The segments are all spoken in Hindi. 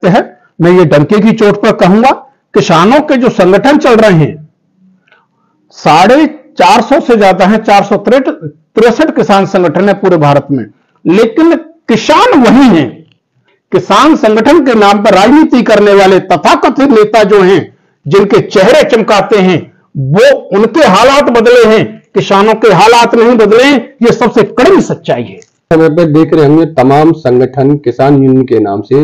है, मैं ये डंके की चोट पर कहूंगा, किसानों के जो संगठन चल रहे हैं 450 से ज्यादा है, 463 किसान संगठन है पूरे भारत में, लेकिन किसान वही हैं। किसान संगठन के नाम पर राजनीति करने वाले तथाकथित नेता जो हैं, जिनके चेहरे चमकाते हैं, वो उनके हालात बदले हैं, किसानों के हालात नहीं बदले। ये सबसे कड़वी सच्चाई है। समय पे देख रहे होंगे तमाम संगठन किसान यूनियन के नाम से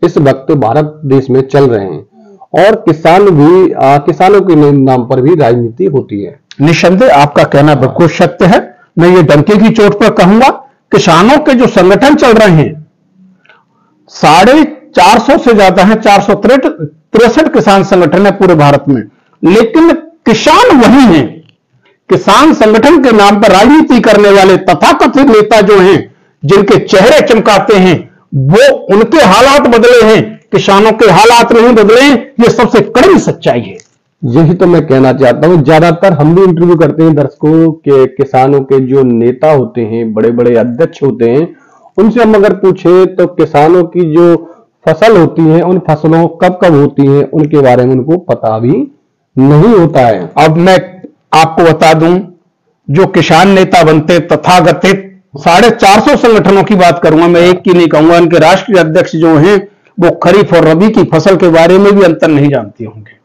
इस वक्त भारत देश में चल रहे हैं और किसानों के नाम पर भी राजनीति होती है। निसंदेह आपका कहना बिल्कुल सत्य है। मैं ये डंके की चोट पर कहूंगा, किसानों के जो संगठन चल रहे हैं 450 से ज्यादा है, 463 किसान संगठन है पूरे भारत में, लेकिन किसान वही हैं। किसान संगठन के नाम पर राजनीति करने वाले तथाकथित नेता जो हैं, जिनके चेहरे चमकाते हैं, वो उनके हालात बदले हैं, किसानों के हालात नहीं बदले। ये सबसे कड़वी सच्चाई है। यही तो मैं कहना चाहता हूं। ज्यादातर हम भी इंटरव्यू करते हैं दर्शकों के, किसानों के जो नेता होते हैं, बड़े बड़े अध्यक्ष होते हैं, उनसे हम अगर पूछे तो किसानों की जो फसल होती है, उन फसलों कब कब होती है, उनके बारे में उनको पता भी नहीं होता है। अब मैं आपको बता दूं, जो किसान नेता बनते तथाकथित 450 संगठनों की बात करूंगा, मैं एक की नहीं कहूंगा। इनके राष्ट्रीय अध्यक्ष जो हैं वो खरीफ और रबी की फसल के बारे में भी अंतर नहीं जानते होंगे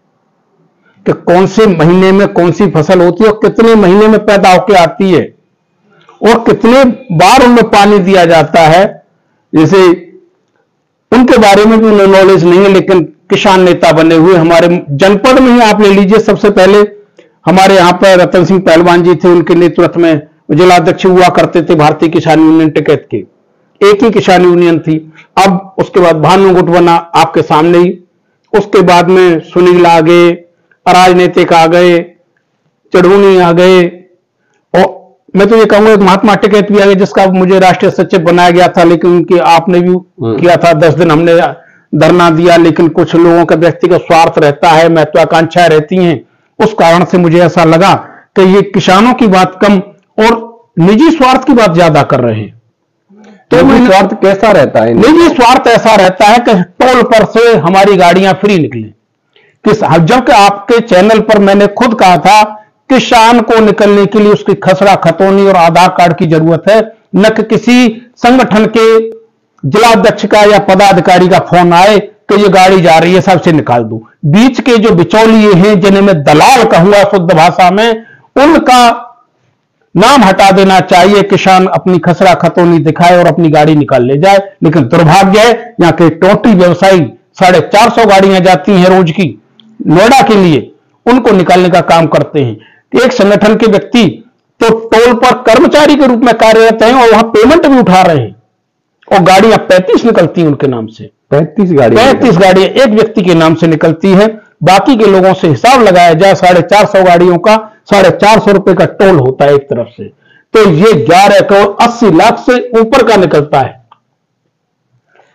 कि कौन से महीने में कौन सी फसल होती है और कितने महीने में पैदा होकर आती है और कितने बार उनमें पानी दिया जाता है। जैसे उनके बारे में भी नॉलेज नहीं है, लेकिन किसान नेता बने हुए हमारे जनपद में ही आप ले लीजिए। सबसे पहले हमारे यहां पर रतन सिंह पहलवान जी थे, उनके नेतृत्व में जिलाध्यक्ष हुआ करते थे भारतीय किसान यूनियन टिकैत के। एक ही किसान यूनियन थी। अब उसके बाद भानु गुट बना आपके सामने ही, उसके बाद में सुनील आ गए, राजनीतिक आ गए, चढ़ूनी आ गए, और मैं तो ये कहूंगा महात्मा टिकैत भी आ गए, जिसका मुझे राष्ट्रीय सचिव बनाया गया था, लेकिन उनकी आपने भी किया था। 10 दिन हमने धरना दिया, लेकिन कुछ लोगों का व्यक्तिगत स्वार्थ रहता है, महत्वाकांक्षाएं रहती हैं, उस कारण से मुझे ऐसा लगा कि ये किसानों की बात कम और निजी स्वार्थ की बात ज्यादा कर रहे हैं। तो निजी स्वार्थ कैसा रहता है? निजी स्वार्थ ऐसा रहता है कि टोल पर से हमारी गाड़ियां फ्री निकले। जबकि आपके चैनल पर मैंने खुद कहा था, किसान को निकलने के लिए उसकी खसरा खतौनी और आधार कार्ड की जरूरत है, न कि किसी संगठन के जिलाध्यक्ष का या पदाधिकारी का फोन आए कि ये गाड़ी जा रही है, सबसे निकाल दो। बीच के जो बिचौलिए हैं, जिन्हें मैं दलाल कहूंगा शुद्ध भाषा में, उनका नाम हटा देना चाहिए। किसान अपनी खसरा खतौनी दिखाए और अपनी गाड़ी निकाल ले जाए। लेकिन दुर्भाग्य है, यहाँ के टोटी व्यवसायी 450 गाड़ियां जाती हैं रोज की नोएडा के लिए, उनको निकालने का काम करते हैं। एक संगठन के व्यक्ति तो टोल पर कर्मचारी के रूप में कार्यरत हैं और वहां पेमेंट भी उठा रहे हैं, और गाड़ियां 35 निकलती हैं उनके नाम से। 35 गाड़ियां एक व्यक्ति के नाम से निकलती है। बाकी के लोगों से हिसाब लगाया जाए, 450 गाड़ियों का 450 रुपए का टोल होता है एक तरफ से, तो ये 11 करोड़ 80 लाख से ऊपर का निकलता है।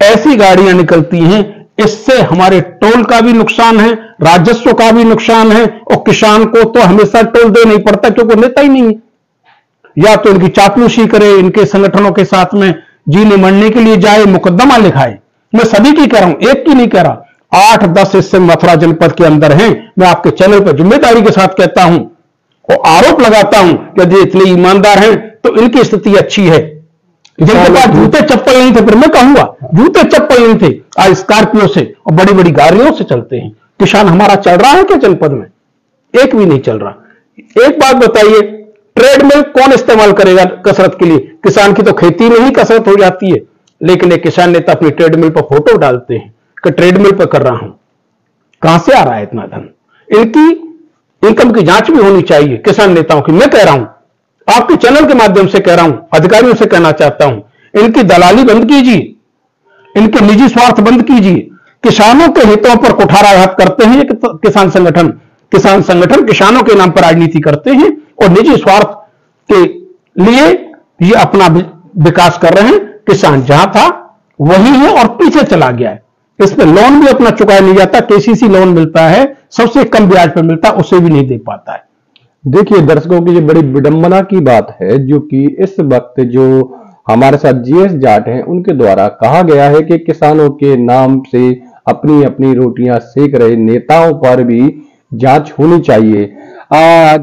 ऐसी गाड़ियां निकलती हैं। इससे हमारे टोल का भी नुकसान है, राजस्व का भी नुकसान है, और किसान को तो हमेशा टोल देना ही पड़ता है, क्योंकि नेता ही नहीं है। या तो इनकी चापलूसी करे, इनके संगठनों के साथ में जीने मरने के लिए जाए, मुकदमा लिखाए। मैं सभी की कह रहा हूं, एक की नहीं कह रहा। 8-10 इससे मथुरा जनपद के अंदर हैं। मैं आपके चैनल पर जिम्मेदारी के साथ कहता हूं और आरोप लगाता हूं कि यदि इतने ईमानदार हैं तो इनकी स्थिति अच्छी है। जिनके पास जूते चप्पल नहीं थे, फिर मैं कहूंगा जूते चप्पल नहीं थे, आज स्कॉर्पियो से और बड़ी बड़ी गाड़ियों से चलते हैं। किसान हमारा चल रहा है क्या जनपद में? एक भी नहीं चल रहा। एक बात बताइए, ट्रेडमिल कौन इस्तेमाल करेगा कसरत के लिए? किसान की तो खेती में ही कसरत हो जाती है, लेकिन एक किसान नेता अपनी ट्रेडमिल पर फोटो डालते हैं कि ट्रेडमिल पर कर रहा हूं। कहां से आ रहा है इतना धन? इनकी इनकम की जांच भी होनी चाहिए किसान नेताओं की। मैं कह रहा हूं, आपके चैनल के माध्यम से कह रहा हूं, अधिकारियों से कहना चाहता हूं, इनकी दलाली बंद कीजिए, इनके निजी स्वार्थ बंद कीजिए। किसानों के हितों पर कुठाराघात करते हैं किसान संगठन किसानों के नाम पर राजनीति करते हैं और निजी स्वार्थ के लिए ये अपना विकास कर रहे हैं। किसान जहां था वही है और पीछे चला गया है। इसमें लोन भी अपना चुकाया नहीं जाता। केसीसी लोन मिलता है, सबसे कम ब्याज पर मिलता है, उसे भी नहीं दे पाता है। देखिए दर्शकों की ये बड़ी विडंबना की बात है, जो कि इस वक्त जो हमारे साथ जीएस जाट हैं उनके द्वारा कहा गया है कि किसानों के नाम से अपनी अपनी रोटियां सेक रहे नेताओं पर भी जांच होनी चाहिए।